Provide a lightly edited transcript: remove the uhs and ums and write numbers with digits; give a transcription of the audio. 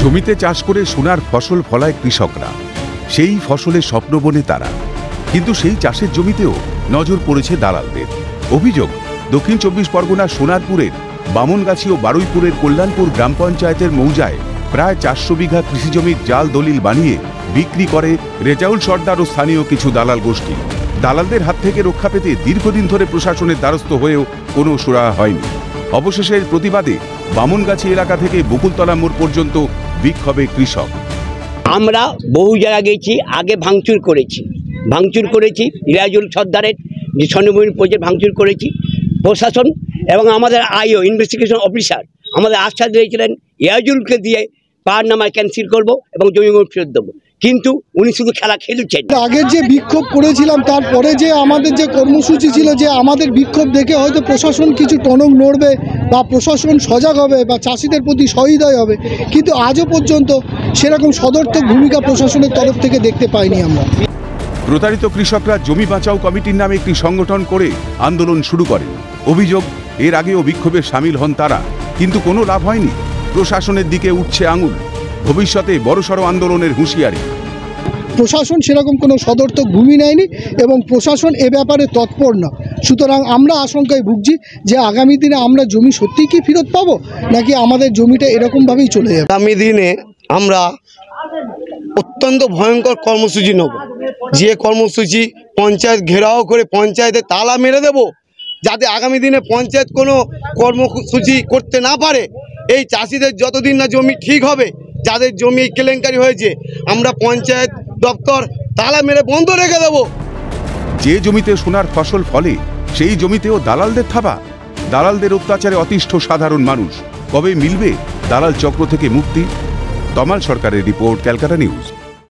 জমিতে চাষ করে সোনার ফসল ফলায় কৃষকরা, সেই ফসলে স্বপ্ন বোনে তারা, কিন্তু সেই চাষের জমিতেও নজর পড়েছে দালালদের। অভিযোগ, দক্ষিণ ২৪ পরগনার সোনারপুরের বামনগাছি ও বারুইপুরের কল্যাণপুর গ্রাম পঞ্চায়েতের মৌজায় প্রায় ৪০০ বিঘা কৃষিজমির জাল দলিল বানিয়ে বিক্রি করে রেজাউল সর্দার ও স্থানীয় কিছু দালাল গোষ্ঠী। দালালদের হাত থেকে রক্ষা পেতে দীর্ঘদিন ধরে প্রশাসনের দ্বারস্থ হয়েও কোনো সুরাহা হয়নি। অবশেষে এর প্রতিবাদে বামনগাছি এলাকা থেকে বকুলতলা মোড় পর্যন্ত বিক্ষোভে কৃষক। আমরা বহু জায়গা গেছি, আগে ভাঙচুর করেছি রেজাউল সর্দারের যে স্বর্ণভূমি প্রজেক্ট ভাঙচুর করেছি। প্রশাসন এবং আমাদের আইও ইনভেস্টিগেশন অফিসার আমাদের আশ্বাস দিয়েছিলেন রেজাউলকে দিয়ে পাওয়ারনামায় ক্যান্সেল করব এবং জমি ফেরত দেবো, কিন্তু উনি শুধু খেলা খেলছেন। আগের যে বিক্ষোভ করেছিলাম তারপরে যে আমাদের যে কর্মসূচি ছিল, যে আমাদের বিক্ষোভ দেখে হয়তো প্রশাসন কিছু টনক নড়বে বা প্রশাসন সজাগ হবে বা চাষিদের প্রতি সহৃদয় হবে, কিন্তু আজও পর্যন্ত সেরকম সদর্থক ভূমিকা প্রশাসনের তরফ থেকে দেখতে পাইনি আমরা। প্রতারিত কৃষকরা জমি বাঁচাও কমিটির নামে একটি সংগঠন করে আন্দোলন শুরু করে। অভিযোগ, এর আগেও বিক্ষোভে সামিল হন তারা, কিন্তু কোনো লাভ হয়নি। প্রশাসনের দিকে উঠছে আঙুল, ভবিষ্যতে বড়সড় আন্দোলনের হুঁশিয়ারি। প্রশাসন সেরকম কোনো সদর্থক ভূমি নেয়নি এবং প্রশাসন এ ব্যাপারে তৎপর না। সুতরাং আমরা আশঙ্কায় ভুগছি যে আগামী দিনে আমরা জমি সত্যিই কি ফেরত পাবো, নাকি আমাদের জমিটা এরকমভাবেই চলে যাবে। আগামী দিনে আমরা অত্যন্ত ভয়ঙ্কর কর্মসূচি নেব, যে কর্মসূচি পঞ্চায়েত ঘেরাও করে পঞ্চায়েতে তালা মেরে দেব, যাতে আগামী দিনে পঞ্চায়েত কোনো কর্মসূচি করতে না পারে। এই চাষিদের যতদিন না জমি ঠিক হবে, যাদের জমি কেলেঙ্কারি হয়েছে, আমরা পঞ্চায়েত দপ্তর তালা মেরে বন্ধ রেখে দেব। যে জমিতে সোনার ফসল ফলে সেই জমিতেও দালালদের থাবা। দালালদের অত্যাচারে অতিষ্ঠ সাধারণ মানুষ। কবে মিলবে দালাল চক্র থেকে মুক্তি? তমাল সরকারের রিপোর্ট, ক্যালকাটা নিউজ।